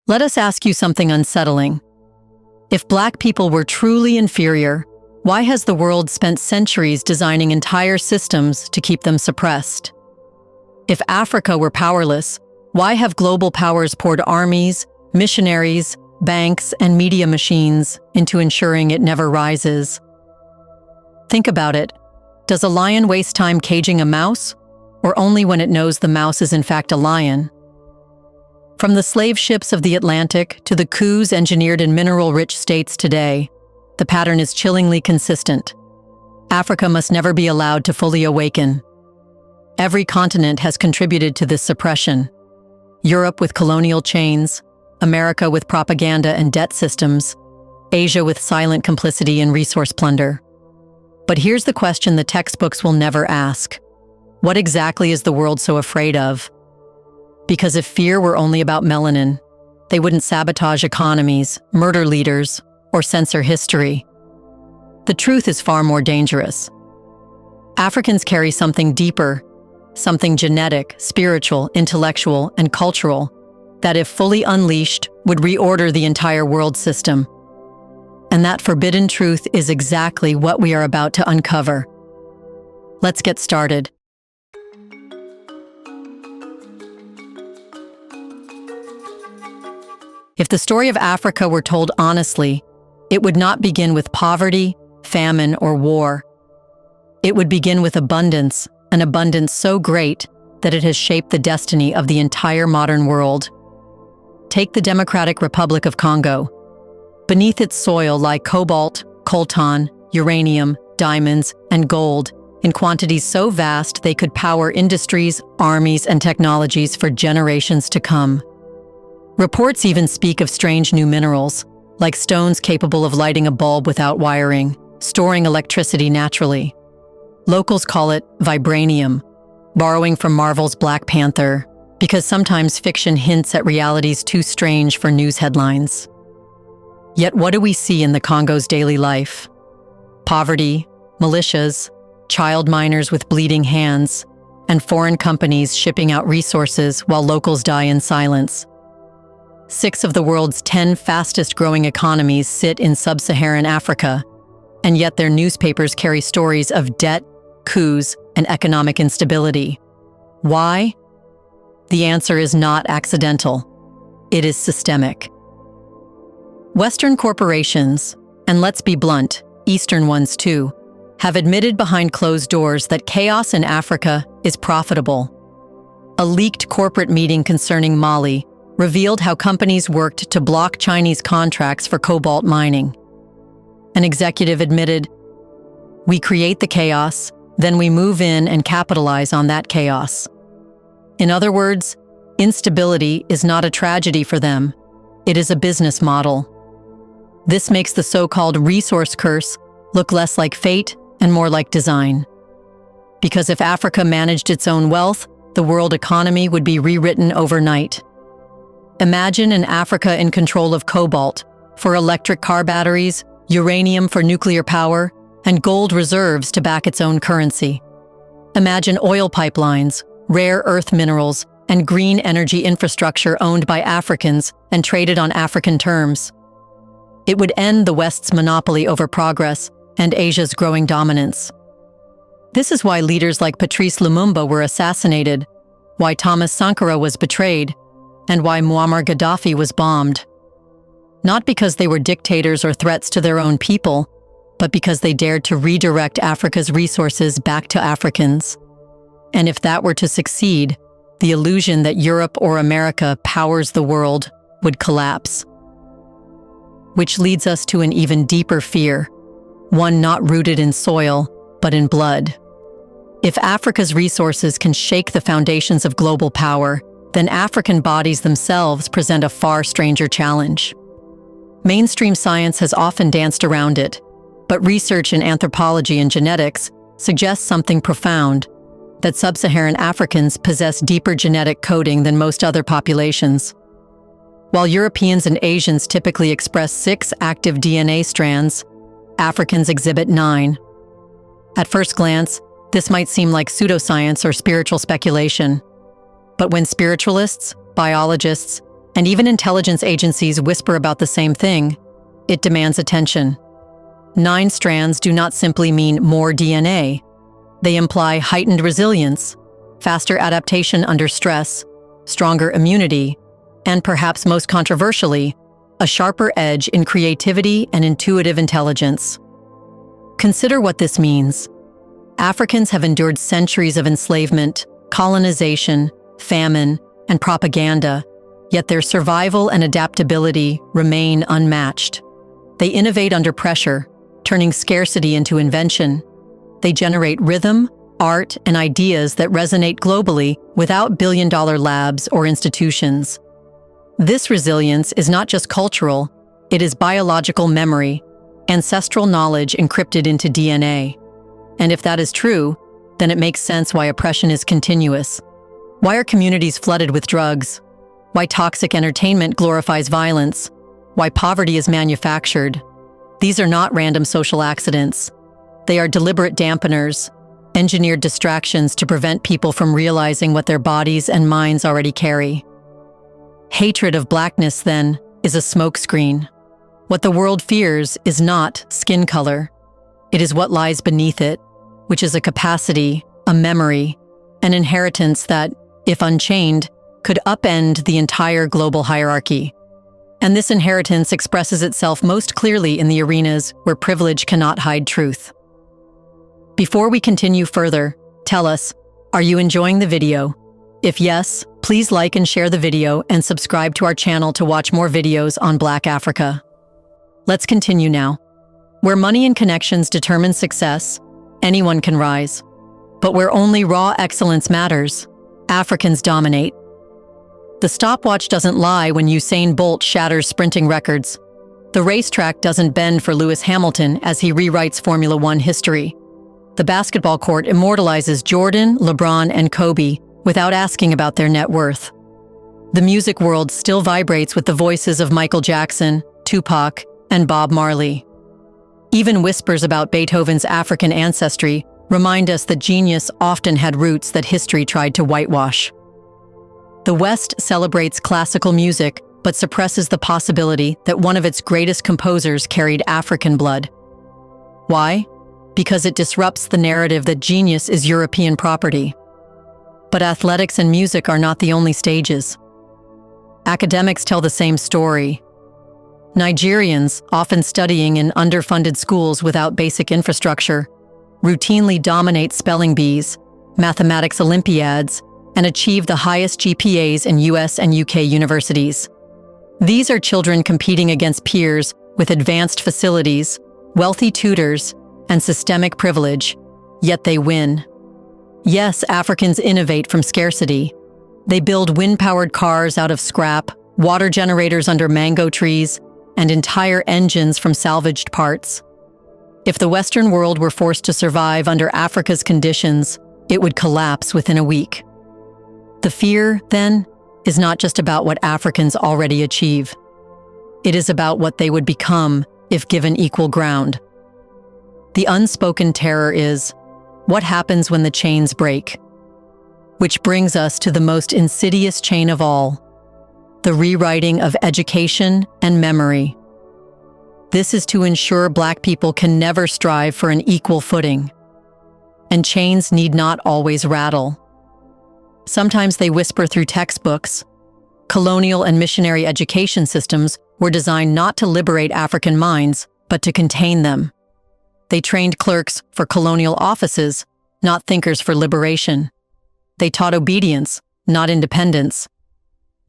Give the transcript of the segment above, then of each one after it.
Let us ask you something unsettling. If Black people were truly inferior, why has the world spent centuries designing entire systems to keep them suppressed? If Africa were powerless, why have global powers poured armies, missionaries, banks, and media machines into ensuring it never rises? Think about it. Does a lion waste time caging a mouse, or only when it knows the mouse is in fact a lion? From the slave ships of the Atlantic to the coups engineered in mineral-rich states today, the pattern is chillingly consistent. Africa must never be allowed to fully awaken. Every continent has contributed to this suppression. Europe with colonial chains, America with propaganda and debt systems, Asia with silent complicity in resource plunder. But here's the question the textbooks will never ask. What exactly is the world so afraid of? Because if fear were only about melanin, they wouldn't sabotage economies, murder leaders, or censor history. The truth is far more dangerous. Africans carry something deeper, something genetic, spiritual, intellectual, and cultural, that if fully unleashed, would reorder the entire world system. And that forbidden truth is exactly what we are about to uncover. Let's get started. If the story of Africa were told honestly, it would not begin with poverty, famine, or war. It would begin with abundance, an abundance so great that it has shaped the destiny of the entire modern world. Take the Democratic Republic of Congo. Beneath its soil lie cobalt, coltan, uranium, diamonds, and gold in quantities so vast they could power industries, armies, and technologies for generations to come. Reports even speak of strange new minerals, like stones capable of lighting a bulb without wiring, storing electricity naturally. Locals call it vibranium, borrowing from Marvel's Black Panther, because sometimes fiction hints at realities too strange for news headlines. Yet what do we see in the Congo's daily life? Poverty, militias, child miners with bleeding hands, and foreign companies shipping out resources while locals die in silence. 6 of the world's 10 fastest-growing economies sit in sub-Saharan Africa, and yet their newspapers carry stories of debt, coups, and economic instability. Why? The answer is not accidental. It is systemic. Western corporations, and let's be blunt, Eastern ones too, have admitted behind closed doors that chaos in Africa is profitable. A leaked corporate meeting concerning Mali revealed how companies worked to block Chinese contracts for cobalt mining. An executive admitted, "We create the chaos, then we move in and capitalize on that chaos." In other words, instability is not a tragedy for them. It is a business model. This makes the so-called resource curse look less like fate and more like design. Because if Africa managed its own wealth, the world economy would be rewritten overnight. Imagine an Africa in control of cobalt for electric car batteries, uranium for nuclear power, and gold reserves to back its own currency. Imagine oil pipelines, rare earth minerals, and green energy infrastructure owned by Africans and traded on African terms. It would end the West's monopoly over progress and Asia's growing dominance. This is why leaders like Patrice Lumumba were assassinated, why Thomas Sankara was betrayed, and why Muammar Gaddafi was bombed. Not because they were dictators or threats to their own people, but because they dared to redirect Africa's resources back to Africans. And if that were to succeed, the illusion that Europe or America powers the world would collapse. Which leads us to an even deeper fear, one not rooted in soil, but in blood. If Africa's resources can shake the foundations of global power, then African bodies themselves present a far stranger challenge. Mainstream science has often danced around it, but research in anthropology and genetics suggests something profound, that sub-Saharan Africans possess deeper genetic coding than most other populations. While Europeans and Asians typically express 6 active DNA strands, Africans exhibit 9. At first glance, this might seem like pseudoscience or spiritual speculation. But when spiritualists, biologists, And even intelligence agencies whisper about the same thing. It demands attention. 9 strands do not simply mean more DNA. They imply heightened resilience, faster adaptation under stress, stronger immunity, and perhaps most controversially, a sharper edge in creativity and intuitive intelligence. Consider what this means. Africans have endured centuries of enslavement, colonization, famine, and propaganda, yet their survival and adaptability remain unmatched. They innovate under pressure, turning scarcity into invention. They generate rhythm, art, and ideas that resonate globally without billion-dollar labs or institutions. This resilience is not just cultural, it is biological memory, ancestral knowledge encrypted into DNA. And if that is true, then it makes sense why oppression is continuous. Why are communities flooded with drugs? Why toxic entertainment glorifies violence? Why poverty is manufactured? These are not random social accidents. They are deliberate dampeners, engineered distractions to prevent people from realizing what their bodies and minds already carry. Hatred of blackness, then, is a smokescreen. What the world fears is not skin color. It is what lies beneath it, which is a capacity, a memory, an inheritance that, if unchained, could upend the entire global hierarchy. And this inheritance expresses itself most clearly in the arenas where privilege cannot hide truth. Before we continue further, tell us, are you enjoying the video? If yes, please like and share the video and subscribe to our channel to watch more videos on Black Africa. Let's continue now. Where money and connections determine success, anyone can rise. But where only raw excellence matters, Africans dominate. The stopwatch doesn't lie when Usain Bolt shatters sprinting records. The racetrack doesn't bend for Lewis Hamilton as he rewrites Formula One history. The basketball court immortalizes Jordan, LeBron, and Kobe without asking about their net worth. The music world still vibrates with the voices of Michael Jackson, Tupac, and Bob Marley. Even whispers about Beethoven's African ancestry remind us that genius often had roots that history tried to whitewash. The West celebrates classical music, but suppresses the possibility that one of its greatest composers carried African blood. Why? Because it disrupts the narrative that genius is European property. But athletics and music are not the only stages. Academics tell the same story. Nigerians, often studying in underfunded schools without basic infrastructure, routinely dominate spelling bees, mathematics Olympiads, and achieve the highest GPAs in US and UK universities. These are children competing against peers with advanced facilities, wealthy tutors, and systemic privilege, yet they win. Yes, Africans innovate from scarcity. They build wind-powered cars out of scrap, water generators under mango trees, and entire engines from salvaged parts. If the Western world were forced to survive under Africa's conditions, it would collapse within a week. The fear, then, is not just about what Africans already achieve. It is about what they would become if given equal ground. The unspoken terror is, what happens when the chains break? Which brings us to the most insidious chain of all, the rewriting of education and memory. This is to ensure Black people can never strive for an equal footing. And chains need not always rattle. Sometimes they whisper through textbooks. Colonial and missionary education systems were designed not to liberate African minds, but to contain them. They trained clerks for colonial offices, not thinkers for liberation. They taught obedience, not independence.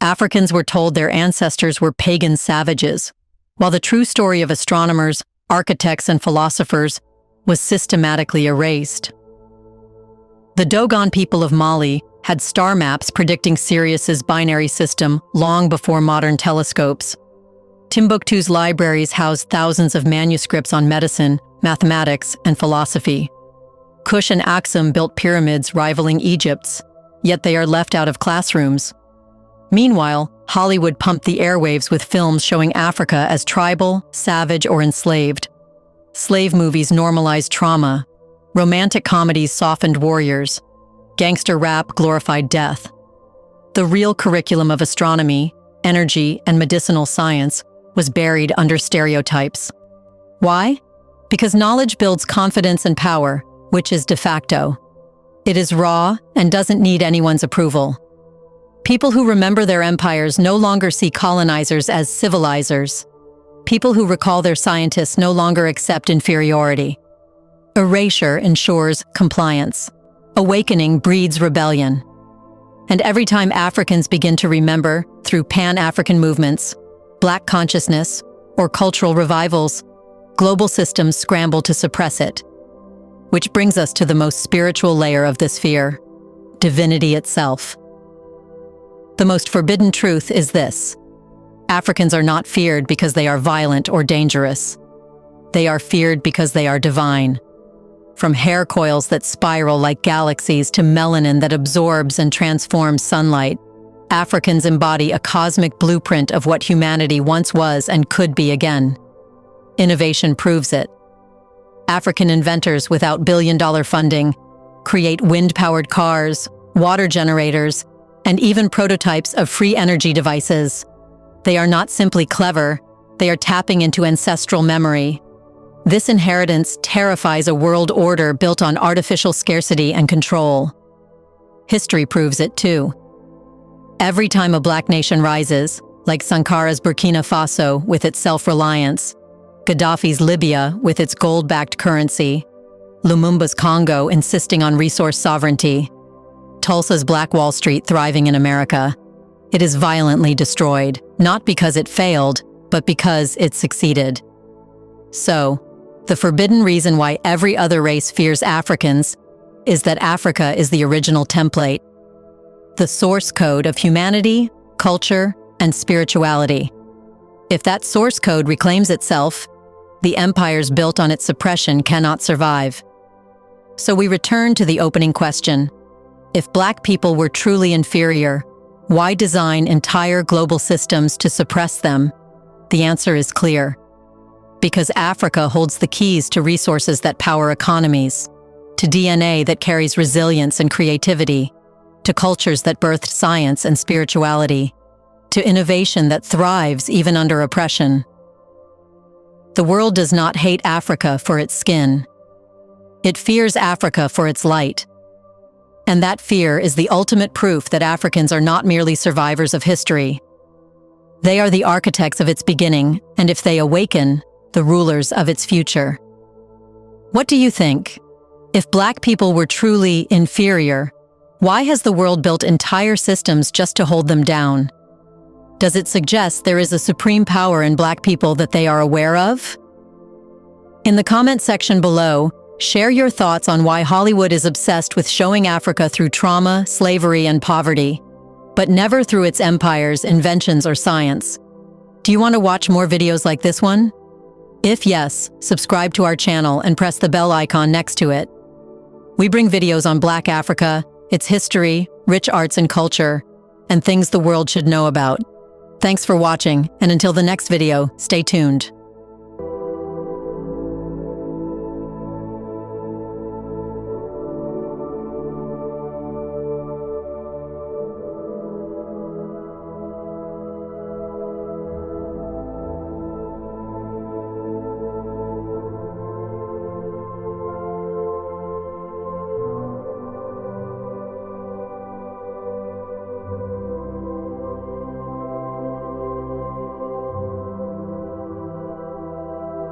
Africans were told their ancestors were pagan savages, while the true story of astronomers, architects, and philosophers was systematically erased. The Dogon people of Mali had star maps predicting Sirius's binary system long before modern telescopes. Timbuktu's libraries housed thousands of manuscripts on medicine, mathematics, and philosophy. Kush and Aksum built pyramids rivaling Egypt's, yet they are left out of classrooms. Meanwhile, Hollywood pumped the airwaves with films showing Africa as tribal, savage, or enslaved. Slave movies normalized trauma. Romantic comedies softened warriors. Gangster rap glorified death. The real curriculum of astronomy, energy, and medicinal science was buried under stereotypes. Why? Because knowledge builds confidence and power, which is de facto. It is raw and doesn't need anyone's approval. People who remember their empires no longer see colonizers as civilizers. People who recall their scientists no longer accept inferiority. Erasure ensures compliance. Awakening breeds rebellion. And every time Africans begin to remember, through Pan-African movements, Black consciousness, or cultural revivals, global systems scramble to suppress it. Which brings us to the most spiritual layer of this fear: divinity itself. The most forbidden truth is this: Africans are not feared because they are violent or dangerous. They are feared because they are divine. From hair coils that spiral like galaxies to melanin that absorbs and transforms sunlight, Africans embody a cosmic blueprint of what humanity once was and could be again. Innovation proves it. African inventors without billion-dollar funding create wind-powered cars, water generators, and even prototypes of free energy devices. They are not simply clever, they are tapping into ancestral memory. This inheritance terrifies a world order built on artificial scarcity and control. History proves it too. Every time a Black nation rises, like Sankara's Burkina Faso with its self-reliance, Gaddafi's Libya with its gold-backed currency, Lumumba's Congo insisting on resource sovereignty, Tulsa's Black Wall Street thriving in America, it is violently destroyed, not because it failed, but because it succeeded. So, the forbidden reason why every other race fears Africans is that Africa is the original template, the source code of humanity, culture, and spirituality. If that source code reclaims itself, the empires built on its suppression cannot survive. So we return to the opening question: if Black people were truly inferior, why design entire global systems to suppress them? The answer is clear. Because Africa holds the keys to resources that power economies, to DNA that carries resilience and creativity, to cultures that birthed science and spirituality, to innovation that thrives even under oppression. The world does not hate Africa for its skin. It fears Africa for its light. And that fear is the ultimate proof that Africans are not merely survivors of history. They are the architects of its beginning, and if they awaken, the rulers of its future. What do you think? If Black people were truly inferior, why has the world built entire systems just to hold them down? Does it suggest there is a supreme power in Black people that they are aware of? In the comment section below, share your thoughts on why Hollywood is obsessed with showing Africa through trauma, slavery, and poverty, but never through its empires, inventions, or science. Do you want to watch more videos like this one? If yes, subscribe to our channel and press the bell icon next to it. We bring videos on Black Africa, its history, rich arts and culture, and things the world should know about. Thanks for watching, and until the next video, stay tuned.